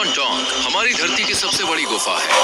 सॉनडोंग हमारी धरती की सबसे बड़ी गुफा है।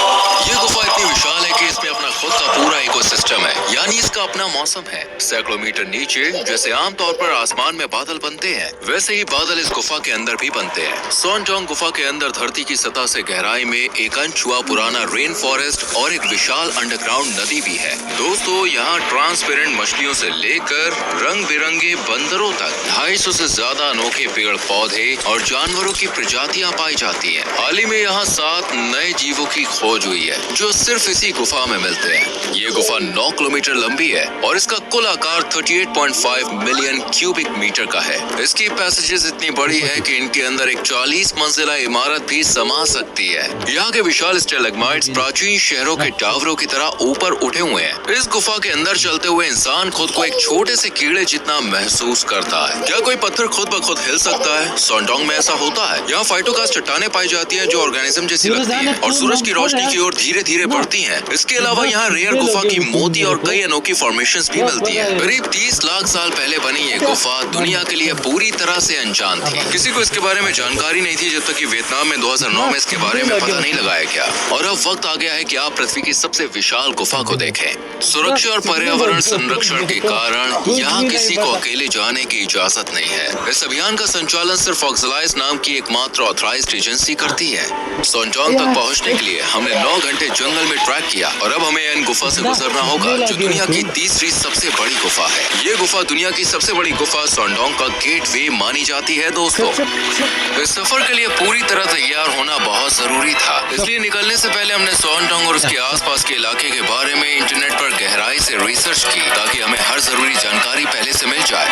ये गुफा इतनी विशाल है कि इसमें अपना खुद का पूरा इकोसिस्टम है, यानी इसका अपना मौसम है। सैकड़ों मीटर नीचे जैसे आमतौर पर आसमान में बादल बनते हैं, वैसे ही बादल इस गुफा के अंदर भी बनते हैं। सॉनडोंग गुफा के अंदर धरती की सतह से गहराई में एक अनछुआ पुराना रेन फॉरेस्ट और एक विशाल अंडरग्राउंड नदी भी है। दोस्तों, यहाँ ट्रांसपेरेंट मछलियों से लेकर रंग बिरंगे बंदरों तक 250 से ज्यादा अनोखे पेड़ पौधे और जानवरों की प्रजातियां पाई जाती हैं। हाल ही में यहाँ 7 नए जीवों की खोज हुई है जो सिर्फ इसी गुफा में मिलते हैं। ये गुफा 9 किलोमीटर लंबी है और इसका कुल आकार 38.5 मिलियन क्यूबिक मीटर का है। इसकी पैसेजेस इतनी बड़ी है कि इनके अंदर एक 40 मंजिला इमारत भी समा सकती है। यहाँ के विशाल स्टेलेग्माइट्स प्राचीन शहरों के टावरों की तरह ऊपर उठे हुए हैं। इस गुफा के अंदर चलते हुए इंसान खुद को एक छोटे से कीड़े जितना महसूस करता है। क्या कोई पत्थर खुद ब खुद हिल सकता है? सॉनडोंग में ऐसा होता है। यहाँ फाइटोकास्ट चट्टानें पाई जाती है जो ऑर्गेनिज्म जैसी लगती है और सूरज की रोशनी की ओर धीरे धीरे बढ़ती हैं। इसके अलावा यहाँ रेयर गुफा की मोती और कई अनोखी फॉर्मेशंस भी मिलती हैं। करीब 30 लाख साल पहले बनी ये गुफा दुनिया के लिए पूरी तरह से अनजान थी। किसी को इसके बारे में जानकारी नहीं थी जब तक कि वियतनाम में 2009 में इसके बारे में पता नहीं लगाया गया। और अब वक्त आ गया है कि आप पृथ्वी की सबसे विशाल गुफा को देखें। सुरक्षा और पर्यावरण संरक्षण के कारण यहाँ किसी को अकेले जाने की इजाजत नहीं है। इस अभियान का संचालन सिर्फ ऑक्सलाइज नाम की एकमात्र ऑथराइज्ड एजेंसी करती है। सॉनडोंग तक पहुँचने के लिए हमने 9 घंटे जंगल में ट्रैक किया और अब हमें इन गुफा से गुजरना होगा जो दुनिया की तीसरी सबसे बड़ी गुफा है। ये गुफा दुनिया की सबसे बड़ी गुफा सॉनडोंग का गेटवे मानी जाती है। दोस्तों, इस सफर के लिए पूरी तरह तैयार होना बहुत जरूरी था, इसलिए निकलने से पहले हमने सॉनडोंग और उसके आसपास के इलाके के बारे में इंटरनेट पर गहराई से रिसर्च की ताकि हमें हर जरूरी जानकारी पहले से मिल जाए।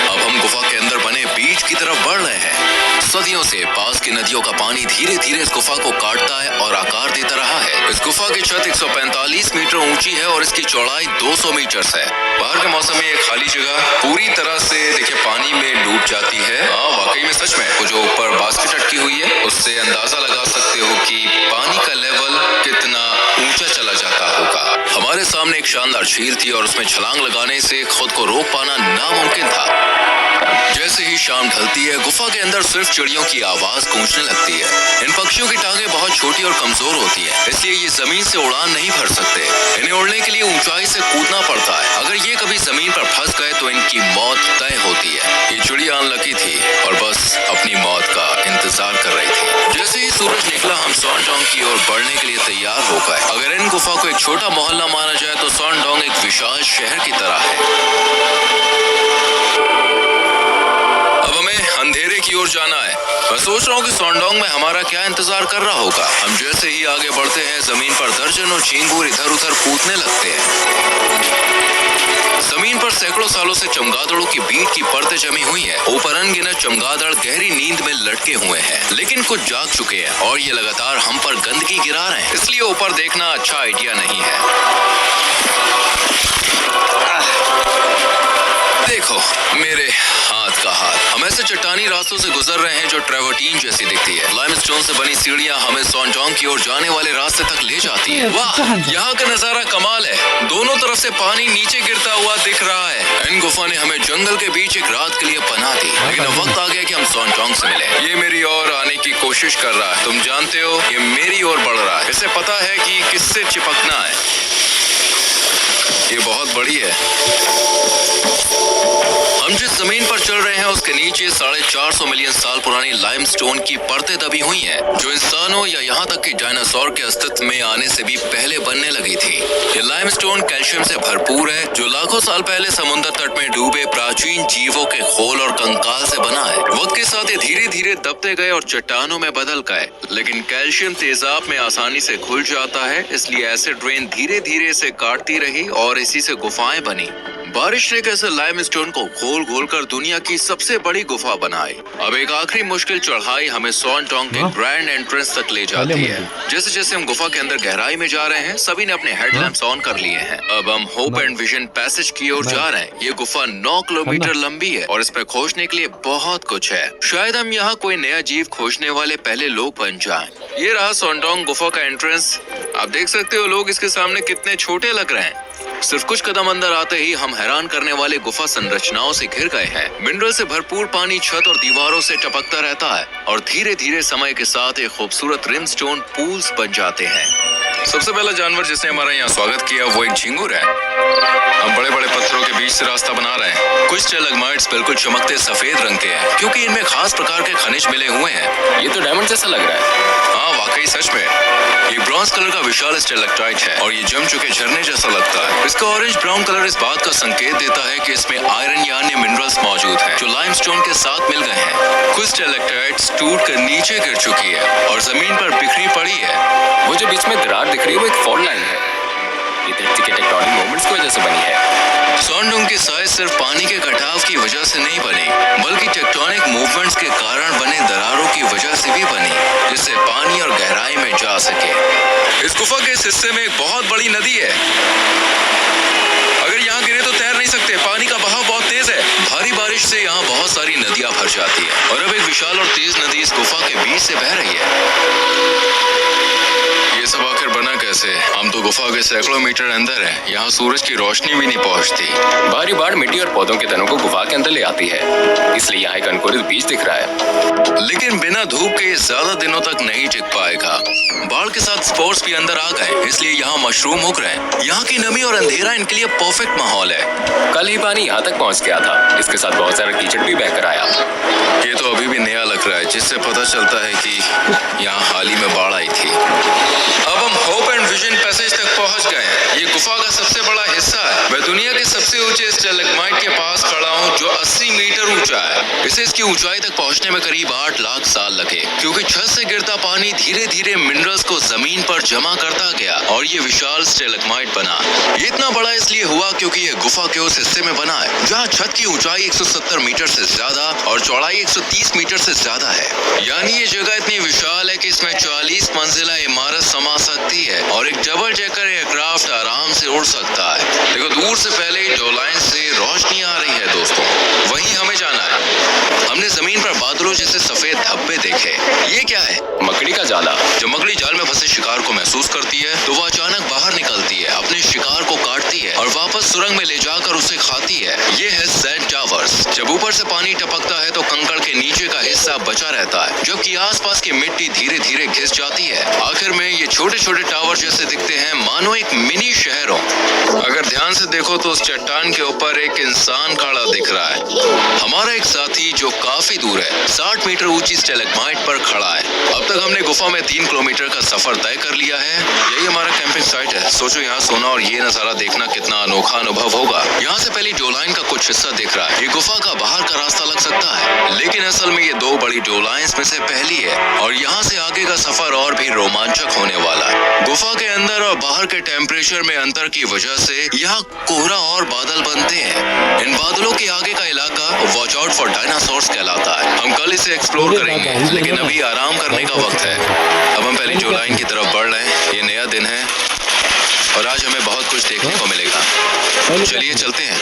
अब हम गुफा के अंदर बने बीच की तरफ बढ़ रहे हैं। सदियों से पास की नदियों का पानी धीरे धीरे इस गुफा को काटता है और आकार देता रहा है। इस गुफा की छत 145 मीटर ऊंची है और इसकी चौड़ाई 200 मीटर है। बाहर के मौसम में ये खाली जगह पूरी तरह से देखिए पानी में डूब जाती है। वाकई में सच में वो जो ऊपर बास्केट अटकी हुई है उससे अंदाजा लगा सकते हो कि पानी का लेवल कितना ऊंचा चला जाता होगा। हमारे सामने एक शानदार झील थी और उसमें छलांग लगाने से खुद को रोक पाना नामुमकिन था। जैसे ही शाम ढलती है गुफा के अंदर सिर्फ चिड़ियों की आवाज गूंजने लगती है। इन पक्षियों की टांगें बहुत छोटी और कमजोर होती है, इसलिए ये जमीन से उड़ान नहीं भर सकते। इन्हें उड़ने के लिए ऊंचाई से कूदना पड़ता है। अगर ये कभी जमीन पर फंस गए तो इनकी मौत तय होती है। ये चिड़िया अनलकी थी और बस अपनी मौत का इंतजार कर रही थी। जैसे ही सूरज निकला हम सॉनडोंग की ओर बढ़ने के लिए तैयार हो गए। अगर इन गुफा को एक छोटा मोहल्ला माना जाए तो सॉनडोंग एक विशाल शहर की तरह है। अंधेरे की ओर जाना है। मैं सोच रहा हूँ कि सॉनडोंग में हमारा क्या इंतजार कर रहा होगा। हम जैसे ही आगे बढ़ते हैं जमीन पर दर्जनों झींगुर इधर उधर कूदने लगते हैं। जमीन पर सैकड़ों सालों से चमगादड़ों की बीट की परतें जमी हुई है। ऊपर अनगिनत चमगादड़ गहरी नींद में लटके हुए हैं, लेकिन कुछ जाग चुके हैं और ये लगातार हम पर गंदगी गिरा रहे हैं, इसलिए ऊपर देखना अच्छा आइडिया नहीं है। देखो मेरे हाथ का हाथ। हम ऐसे चट्टानी रास्तों से गुजर रहे हैं जो ट्रेवर्टीन जैसी दिखती है। लाइमस्टोन से बनी सीढ़ियां हमें सॉनडोंग की ओर जाने वाले रास्ते तक ले जाती है। वाह, यहाँ का नजारा कमाल है। दोनों तरफ से पानी नीचे गिरता हुआ दिख रहा है। इन गुफा ने हमें जंगल के बीच एक रात के लिए पनाह दी, लेकिन अब वक्त आ गया कि हम सॉनडोंग से मिले। ये मेरी ओर आने की कोशिश कर रहा है। तुम जानते हो ये मेरी ओर बढ़ रहा है। इसे पता है कि किससे चिपकना है। ये बहुत बड़ी है। हम जिस जमीन पर चल रहे हैं उसके नीचे 450 मिलियन साल पुरानी लाइमस्टोन की परतें दबी हुई हैं, जो इंसानों या यहाँ तक कि डायनासोर के अस्तित्व में आने से भी पहले बनने लगी थी। ये लाइमस्टोन कैल्शियम से भरपूर है जो लाखों साल पहले समुद्र तट में डूबे प्राचीन जीवों के खोल और कंकाल से बना है। वक्त के साथ ये धीरे धीरे दबते गए और चट्टानों में बदल गए, लेकिन कैल्शियम तेजाब में आसानी से घुल जाता है, इसलिए एसिड रेन धीरे धीरे इसे काटती रही और इसी से गुफाएं बनी। बारिश ने कैसे लाइमस्टोन को घोल घोल कर दुनिया की सबसे बड़ी गुफा बनाई। अब एक आखिरी मुश्किल चढ़ाई हमें सॉनडोंग के ग्रैंड एंट्रेंस तक ले जाती है। जैसे जैसे हम गुफा के अंदर गहराई में जा रहे हैं सभी ने अपने हेडलैम्प्स ऑन कर लिए हैं। अब हम होप एंड विजन पैसेज की ओर जा रहे हैं। ये गुफा 9 किलोमीटर लंबी है और इसमें खोजने के लिए बहुत कुछ है। शायद हम यहाँ कोई नया जीव खोजने वाले पहले लोग बन जाएं। ये रहा सॉनडोंग गुफा का एंट्रेंस। आप देख सकते हो लोग इसके सामने कितने छोटे लग रहे हैं। सिर्फ कुछ कदम अंदर आते ही हम हैरान करने वाले गुफा संरचनाओं से घिर गए हैं। मिनरल से भरपूर पानी छत और दीवारों से टपकता रहता है और धीरे धीरे समय के साथ एक खूबसूरत रिमस्टोन पूल्स बन जाते हैं। सबसे पहला जानवर जिसने हमारा यहाँ स्वागत किया वो एक झिंगुर है। हम बड़े बड़े पत्थरों के बीच से रास्ता बना रहे हैं। कुछ स्टैलेग्माइट्स बिल्कुल चमकते सफेद रंग के हैं क्योंकि इनमें खास प्रकार के खनिज मिले हुए हैं। ये तो डायमंड जैसा लग रहा है। हाँ वाकई सच में। ये ब्रॉन्ज कलर का विशाल स्टैलेक्टाइट है और ये जम चुके झरने जैसा लगता है। इसका ऑरेंज ब्राउन कलर इस बात का संकेत देता है कि इसमें आयरन या अन्य मिनरल्स मौजूद हैं जो लाइमस्टोन के साथ मिल गए हैं। कुछ स्टैलेक्टाइट्स टूट कर नीचे गिर चुकी है और जमीन पर बिखरी पड़ी है। वो जो बीच में दरार दिख रही है वो एक फॉल्ट लाइन है। ये धरती के टेक्टोनिक मूवमेंट्स की वजह से बनी है। सॉन्डोंग की साइज सिर्फ पानी के कटाव की वजह से नहीं बनी बल्कि टेक्टोनिक मूवमेंट्स के कारण बने दरारों की वजह से भी बनी, जिससे पानी और गहराई में जा सके। इस गुफा के इस हिस्से में एक बहुत बड़ी नदी है। अगर यहाँ गिरे तो तैर नहीं सकते, पानी का बहाव बहुत तेज है। भारी बारिश से यहाँ बहुत सारी नदियाँ भर जाती है और अब एक विशाल और तेज नदी इस गुफा के बीच से बह रही है। ये सब आखिर बना कैसे? हम तो गुफा के सैकड़ों मीटर अंदर हैं। यहाँ सूरज की रोशनी भी नहीं पहुँचती। भारी बाढ़ मिट्टी और पौधों के तनों को गुफा के अंदर ले आती है, इसलिए यहाँ एक अंकुरित बीज दिख रहा है। लेकिन बिना धूप के ज्यादा दिनों तक नहीं टिक पाएगा। बाढ़ के साथ स्पोर्स भी अंदर आ गए, इसलिए यहाँ मशरूम उग रहे हैं। यहाँ की नमी और अंधेरा इनके लिए परफेक्ट माहौल है। कल ही पानी यहाँ तक पहुँच गया था, इसके साथ बहुत सारा कीचड़ भी बहकर आया। ये तो अभी भी नया लग रहा है, जिससे पता चलता है कि यहाँ हाल ही में बाढ़ आई थी। अब हम होप एंड विजन पैसेज तक पहुँच गए हैं। ये गुफा का सबसे बड़ा हिस्सा है। मैं दुनिया के सबसे ऊंचे स्टैलेग्माइट के पास खड़ा हूँ जो 80 मीटर ऊंचा है। इसे इसकी ऊंचाई तक पहुँचने में करीब 8 लाख साल लगे क्योंकि छत से गिरता पानी धीरे धीरे मिनरल्स को जमीन पर जमा करता गया और ये विशाल स्टैलेग्माइट बना। ये इतना बड़ा इसलिए हुआ क्योंकि ये गुफा के उस हिस्से में बना है जहाँ छत की ऊंचाई 170 मीटर से ज्यादा और चौड़ाई 130 मीटर से ज्यादा है। यानी ये जगह इतनी विशाल है कि इसमें 40 मंजिला इमारत समा सकती है और एक डबल डेकर एयरक्राफ्ट आराम से उड़ सकता है। देखो दूर से पहले ही डोलाइन से रोशनी आ रही है दोस्तों, वहीं हमें जाना है। हमने जमीन पर बादलों जैसे सफेद धब्बे देखे। ये क्या है? मकड़ी का जाला। जब मकड़ी जाल में फंसे शिकार को महसूस करती है तो वो अचानक बाहर निकलती है, अपने शिकार को काटती है और वापस सुरंग में ले जाकर उसे खाती है। ये है सैंड टावर्स। जब ऊपर से पानी टपकता है तो कंकड़ के नीचे का हिस्सा बचा रहता है जबकि आसपास की मिट्टी धीरे धीरे घिस जाती है। आखिर में ये छोटे छोटे टावर जैसे दिखते हैं, मानो एक मिनी शहर हो। अगर ध्यान से देखो तो उस चट्टान के ऊपर एक इंसान खड़ा दिख रहा है। हमारा एक साथी जो काफी दूर है 60 मीटर ऊंची स्टैलेग्माइट पर खड़ा है। अब तक हमने गुफा में 3 किलोमीटर का सफर तय कर लिया है। यही हमारा कैंपिंग साइट है। सोचो यहाँ सोना और ये नजारा देखना कितना अनोखा अनुभव होगा। यहाँ से पहले डोलाइन का कुछ हिस्सा दिख रहा है। ये गुफा का बाहर का रास्ता लग सकता है, लेकिन असल में ये 2 बड़ी डोलाइंस में से पहली है और यहाँ से आगे का सफर और भी रोमांचक होने वाला है। गुफा के अंदर और बाहर के टेम्परेचर में अंतर की वजह से यहाँ कोहरा और बादल बनते हैं। इन बादलों के आगे का इलाका वॉच आउट फॉर डायनासोर्स कहलाता है। हम कल इसे एक्सप्लोर करेंगे, लेकिन अभी आराम करने का वक्त है। अब हम पहली डोलाइन की तरफ बढ़ रहे हैं। ये नया दिन है और आज हमें बहुत कुछ देखने को मिलेगा। चलिए चलते हैं।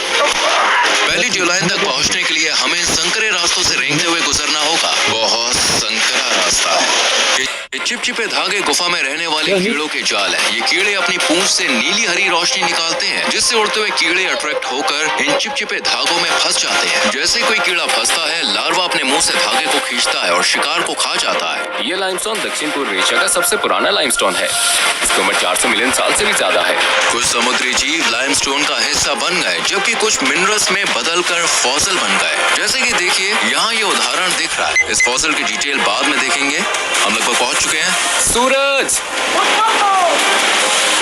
पहली डोलाइन तक पहुंचने के लिए हमें संकरे रास्तों से रेंगते हुए गुजरना होगा। बहुत संकरा रास्ता है। ये चिपचिपे धागे गुफा में रहने वाले कीड़ों के जाल हैं। ये कीड़े अपनी पूंछ से नीली हरी रोशनी निकालते हैं, जिससे उड़ते हुए कीड़े अट्रैक्ट होकर इन चिपचिपे धागों में फंस जाते हैं। जैसे कोई कीड़ा फंसता है, लार्वा अपने मुंह से धागे को खींचता है और शिकार को खा जाता है। ये लाइमस्टोन दक्षिण पूर्व एशिया का सबसे पुराना लाइमस्टोन है। इसकी उम्र 400 मिलियन साल से भी ज्यादा है। कुछ समुद्री जीव लाइमस्टोन का हिस्सा बन गए, जबकि कुछ मिनरल्स में बदलकर फॉसिल बन गए। जैसे कि देखिए यहाँ ये उदाहरण दिख रहा है। इस फॉसिल की डिटेल बाद में देखेंगे। हम लगभग पहुंच चुके हैं। सूरज!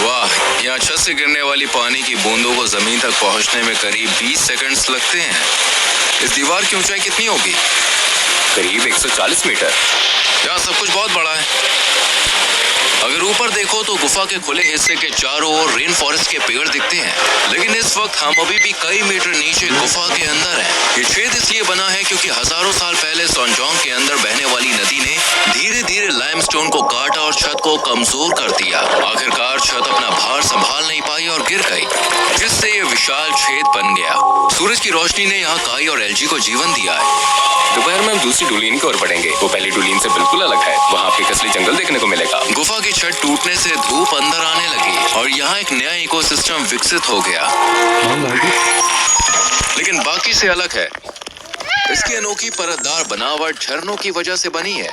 वाह, यहाँ छत से गिरने वाली पानी की बूंदों को जमीन तक पहुंचने में करीब 20 सेकंड्स लगते हैं। इस दीवार की ऊंचाई कितनी होगी? करीब 140 मीटर। यहाँ सब कुछ बहुत बड़ा है। अगर ऊपर देखो तो गुफा के खुले हिस्से के चारों ओर रेन फॉरेस्ट के पेड़ दिखते हैं, लेकिन इस वक्त हम अभी भी कई मीटर नीचे गुफा के अंदर हैं। ये छेद इसलिए बना है क्योंकि हजारों साल पहले सॉन्जोंग के अंदर बहने वाली नदी ने धीरे धीरे लाइमस्टोन को काटा और छत को कमजोर कर दिया। आखिरकार छत अपना भार संभाल नहीं पाई और गिर गई, जिससे ये विशाल छेद बन गया। सूरज की रोशनी ने यहाँ काई और एलजी को जीवन दिया है। दोपहर में हम दूसरी डुलीन की ओर बढ़ेंगे। वो पहली डुलीन से बिल्कुल अलग है। वहाँ आपको असली जंगल देखने को मिलेगा। गुफा की छत टूटने से धूप अंदर आने लगी और यहाँ एक नया इकोसिस्टम विकसित हो गया, लेकिन बाकी से अलग है। इसकी अनोखी परतदार बनावट झरनों की वजह से बनी है।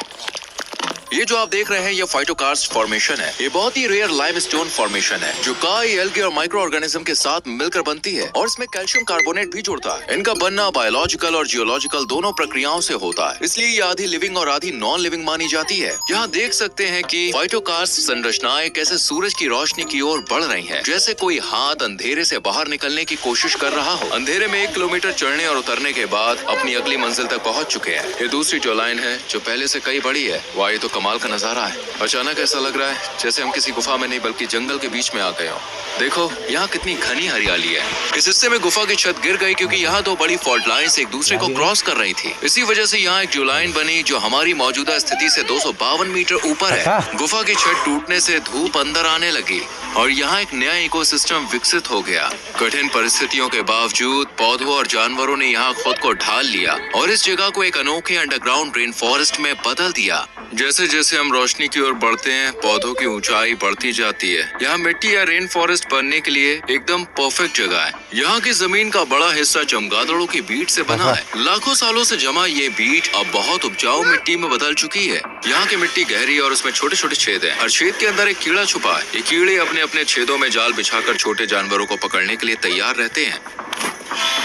ये जो आप देख रहे हैं ये फाइटोकार्स्ट फॉर्मेशन है। ये बहुत ही रेयर लाइमस्टोन फॉर्मेशन है जो काई, एल्गे और माइक्रो ऑर्गेनिज्म के साथ मिलकर बनती है और इसमें कैल्शियम कार्बोनेट भी जुड़ता है। इनका बनना बायोलॉजिकल और जियोलॉजिकल दोनों प्रक्रियाओं से होता है, इसलिए ये आधी लिविंग और आधी नॉन लिविंग मानी जाती है। यहाँ देख सकते हैं कि फाइटोकार्स्ट संरचनाएं कैसे सूरज की रोशनी की ओर बढ़ रही है, जैसे कोई हाथ अंधेरे से बाहर निकलने की कोशिश कर रहा हो। अंधेरे में 1 किलोमीटर चढ़ने और उतरने के बाद अपनी अगली मंजिल तक पहुँच चुके हैं। ये दूसरी जो लाइन है जो पहले से कई बड़ी है। वाह, ये तो कमाल का नजारा है। अचानक ऐसा लग रहा है जैसे हम किसी गुफा में नहीं बल्कि जंगल के बीच में आ गए हो। देखो यहाँ कितनी घनी हरियाली है। इस हिस्से में गुफा की छत गिर गई क्योंकि यहाँ 2 बड़ी फॉल्ट लाइंस एक दूसरे को क्रॉस कर रही थी। इसी वजह से यहाँ एक जो लाइन बनी जो हमारी मौजूदा स्थिति से 252 मीटर ऊपर है। गुफा की छत टूटने से धूप अंदर आने लगी और यहाँ एक नया इकोसिस्टम विकसित हो गया। कठिन परिस्थितियों के बावजूद पौधों और जानवरों ने यहाँ खुद को ढाल लिया और इस जगह को एक अनोखे अंडरग्राउंड रेन फॉरेस्ट में बदल दिया। जैसे जैसे हम रोशनी की ओर बढ़ते हैं पौधों की ऊंचाई बढ़ती जाती है। यहाँ मिट्टी या रेन फॉरेस्ट बनने के लिए एकदम परफेक्ट जगह है। यहाँ की जमीन का बड़ा हिस्सा चमगादड़ों की बीट से बना है। लाखों सालों से जमा ये बीट अब बहुत उपजाऊ मिट्टी में बदल चुकी है। यहाँ की मिट्टी गहरी और उसमें छोटे छोटे छेद हैं। हर छेद के अंदर एक कीड़ा छुपा है। ये कीड़े अपने अपने छेदों में जाल बिछाकर छोटे जानवरों को पकड़ने के लिए तैयार रहते हैं।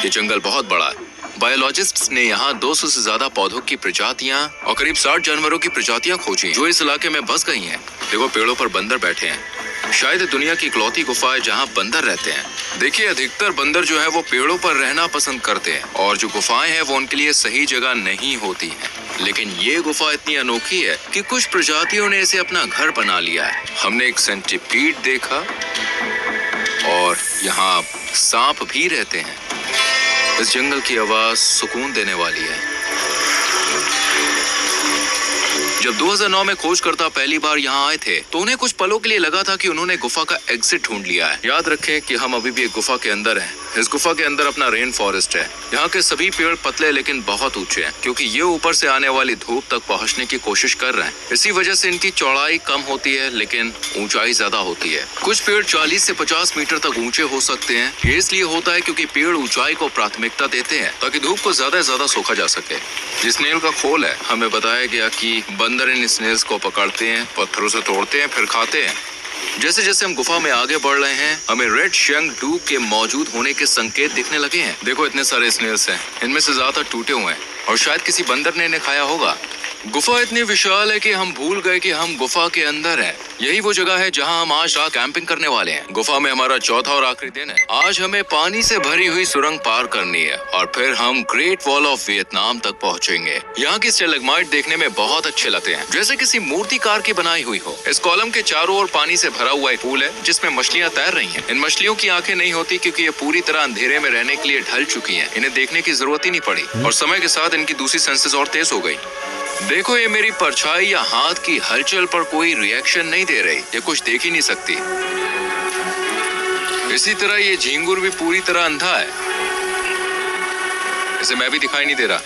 ये जंगल बहुत बड़ा है। बायोलॉजिस्ट्स ने यहाँ 200 से ज्यादा पौधों की प्रजातियाँ और करीब 60 जानवरों की प्रजातियाँ खोजी जो इस इलाके में बस गई हैं। देखो पेड़ों पर बंदर बैठे हैं। शायद दुनिया की इकलौती गुफा है जहाँ बंदर रहते हैं। देखिए अधिकतर बंदर जो है वो पेड़ों पर रहना पसंद करते हैं और जो गुफाएं हैं वो उनके लिए सही जगह नहीं होती हैं। लेकिन ये गुफा इतनी अनोखी है कि कुछ प्रजातियों ने इसे अपना घर बना लिया है। हमने एक सेंटीपीड देखा और यहाँ सांप भी रहते हैं। इस जंगल की आवाज सुकून देने वाली है। जब 2009 में खोजकर्ता पहली बार यहाँ आए थे तो उन्हें कुछ पलों के लिए लगा था कि उन्होंने गुफा का एग्जिट ढूंढ लिया है। याद रखें कि हम अभी भी एक गुफा के अंदर हैं। इस गुफा के अंदर अपना रेन फॉरेस्ट है। यहाँ के सभी पेड़ पतले लेकिन बहुत ऊंचे हैं क्योंकि ये ऊपर से आने वाली धूप तक पहुँचने की कोशिश कर रहे हैं। इसी वजह से इनकी चौड़ाई कम होती है लेकिन ऊंचाई ज्यादा होती है। कुछ पेड़ 40 से 50 मीटर तक ऊंचे हो सकते हैं। ये इसलिए होता है क्योंकि पेड़ ऊंचाई को प्राथमिकता देते हैं ताकि धूप को ज्यादा से ज्यादा सोखा जा सके। ये स्नेल का खोल है। हमें बताया गया कि बंदर इन स्नेल्स को पकड़ते हैं, पत्थरों से तोड़ते हैं, फिर खाते हैं। जैसे जैसे हम गुफा में आगे बढ़ रहे हैं हमें रेड शंग डू के मौजूद होने के संकेत दिखने लगे हैं। देखो इतने सारे स्नेल्स हैं। इनमें से ज्यादा टूटे हुए हैं और शायद किसी बंदर ने इन्हें खाया होगा। गुफा इतनी विशाल है कि हम भूल गए कि हम गुफा के अंदर हैं। यही वो जगह है जहां हम आज रात कैंपिंग करने वाले हैं। गुफा में हमारा चौथा और आखिरी दिन है। आज हमें पानी से भरी हुई सुरंग पार करनी है और फिर हम ग्रेट वॉल ऑफ वियतनाम तक पहुंचेंगे। यहाँ की स्टेलेग्माइट देखने में बहुत अच्छे लगते हैं, जैसे किसी मूर्तिकार की बनाई हुई हो। इस कॉलम के चारों ओर पानी से भरा हुआ एक पूल है जिसमें मछलियाँ तैर रही हैं। इन मछलियों की आंखें नहीं होती क्योंकि ये पूरी तरह अंधेरे में रहने के लिए ढल चुकी हैं। इन्हें देखने की जरूरत ही नहीं पड़ी और समय के साथ इनकी दूसरी सेंसेस और तेज हो गई। देखो ये मेरी परछाई या हाथ की हलचल पर कोई रिएक्शन नहीं दे रही। ये कुछ देख ही नहीं सकती। इसी तरह ये झींगुर भी पूरी तरह अंधा है। इसे मैं भी दिखाई नहीं दे रहा।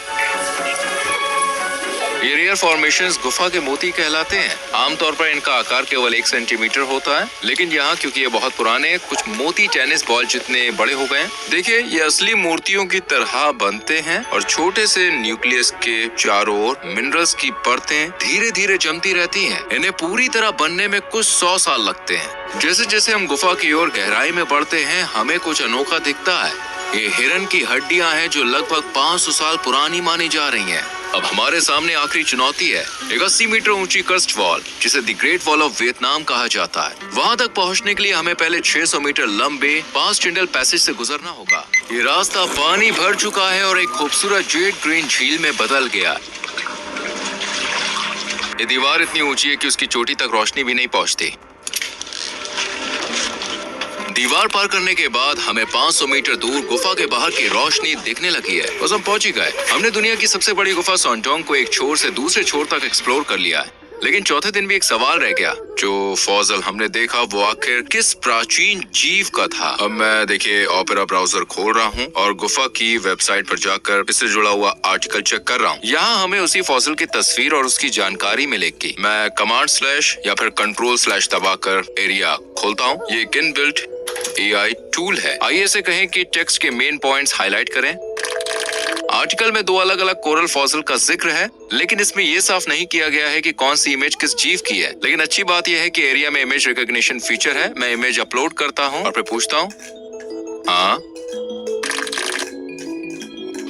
ये रेयर फॉर्मेशंस गुफा के मोती कहलाते हैं। आमतौर पर इनका आकार केवल 1 सेंटीमीटर होता है, लेकिन यहाँ क्योंकि ये बहुत पुराने हैं कुछ मोती टेनिस बॉल जितने बड़े हो गए हैं। देखिए ये असली मूर्तियों की तरह बनते हैं और छोटे से न्यूक्लियस के चारों ओर मिनरल्स की परतें धीरे धीरे जमती रहती हैं। इन्हें पूरी तरह बनने में कुछ 100 साल लगते हैं। जैसे जैसे हम गुफा की ओर गहराई में बढ़ते हैं हमें कुछ अनोखा दिखता है। ये हिरन की हड्डियां हैं जो लगभग 500 साल पुरानी मानी जा रही हैं। अब हमारे सामने आखिरी चुनौती है, एक 80 मीटर ऊंची कर्स्ट वॉल जिसे the great wall of Vietnam कहा जाता है। वहां तक पहुंचने के लिए हमें पहले 600 मीटर लंबे 5 टिंडल पैसेज से गुजरना होगा। ये रास्ता पानी भर चुका है और एक खूबसूरत जेड ग्रीन झील में बदल गया। ये दीवार इतनी ऊंची है कि उसकी चोटी तक रोशनी भी नहीं पहुंचती। दीवार पार करने के बाद हमें 500 मीटर दूर गुफा के बाहर की रोशनी दिखने लगी है। बस हम पहुंच ही गए। हमने दुनिया की सबसे बड़ी गुफा सोनटोंग को एक छोर से दूसरे छोर तक एक्सप्लोर कर लिया है। लेकिन चौथे दिन भी एक सवाल रह गया। जो फॉसिल हमने देखा वो आखिर किस प्राचीन जीव का था। अब मैं देखिए ओपेरा ब्राउजर खोल रहा हूँ और गुफा की वेबसाइट पर जाकर इससे जुड़ा हुआ आर्टिकल चेक कर रहा हूँ। यहाँ हमें उसी फॉसिल की तस्वीर और उसकी जानकारी मिलेगी। मैं कमांड स्लैश या फिर कंट्रोल स्लैश दबाकर एरिया खोलता हूँ। ये एक इनबिल्ट AI टूल है। आइए से कहें कि टेक्स्ट के मेन पॉइंट्स हाईलाइट करें। आर्टिकल में 2 अलग अलग कोरल फॉसिल का जिक्र है, लेकिन इसमें यह साफ नहीं किया गया है कि कौन सी इमेज किस जीव की है। लेकिन अच्छी बात यह है कि एरिया में इमेज रिकॉग्निशन फीचर है। मैं इमेज अपलोड करता हूं और फिर पूछता हूं, हाँ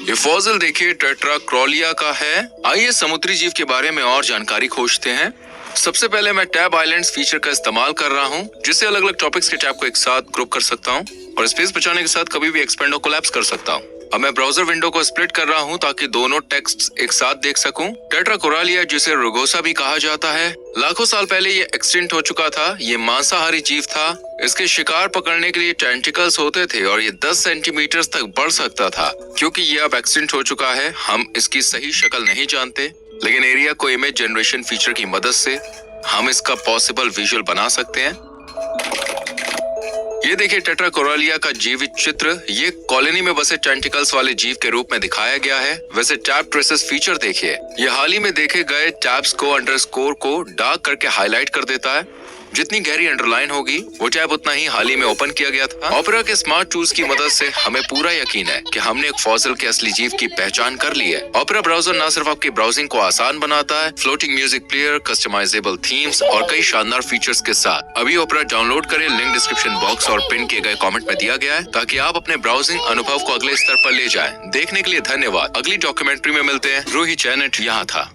ये फॉसिल देखिए टेट्राक्रॉलिया का है। आइए समुद्री जीव के बारे में और जानकारी खोजते हैं। सबसे पहले मैं टैब आइलैंड्स फीचर का इस्तेमाल कर रहा हूं, जिससे अलग अलग टॉपिक्स के टैब को एक साथ ग्रुप कर सकता हूं और स्पेस बचाने के साथ कभी भी एक्सपेंड और कोलैप्स कर सकता हूं। अब मैं ब्राउजर विंडो को स्प्लिट कर रहा हूं ताकि दोनों टेक्स्ट एक साथ देख सकूं। टेट्राकोरालिया, जिसे रुगोसा भी कहा जाता है, लाखों साल पहले ये एक्सटिंक्ट हो चुका था। ये मांसाहारी जीव था। इसके शिकार पकड़ने के लिए टेंटिकल्स होते थे और ये 10 सेंटीमीटर तक बढ़ सकता था। क्योंकि ये अब एक्सटिंक्ट हो चुका है, हम इसकी सही शक्ल नहीं जानते, लेकिन एरिया को इमेज जनरेशन फीचर की मदद से हम इसका पॉसिबल विजुअल बना सकते हैं। ये देखिए टेट्राकोरालिया का जीवित चित्र। ये कॉलोनी में बसे टेंटिकल्स वाले जीव के रूप में दिखाया गया है। वैसे टैब ट्रेसेस फीचर देखिए, ये हाल ही में देखे गए टैब्स को अंडरस्कोर को डार्क करके हाईलाइट कर देता है। जितनी गहरी अंडरलाइन होगी वो टैब उतना ही हाल ही में ओपन किया गया था। ओपेरा के स्मार्ट टूल्स की मदद से हमें पूरा यकीन है कि हमने एक फॉसिल के असली जीव की पहचान कर ली है। ओपेरा ब्राउजर न सिर्फ आपकी ब्राउजिंग को आसान बनाता है, floating music player, customisable themes और कई शानदार फीचर्स के साथ। अभी ओपेरा डाउनलोड करें, लिंक डिस्क्रिप्शन बॉक्स और पिन किए गए कमेंट में दिया गया है, ताकि आप अपने ब्राउजिंग अनुभव को अगले स्तर पर ले जाएं। देखने के लिए धन्यवाद। अगली डॉक्यूमेंट्री में मिलते हैं। रूही चैनेट यहाँ था।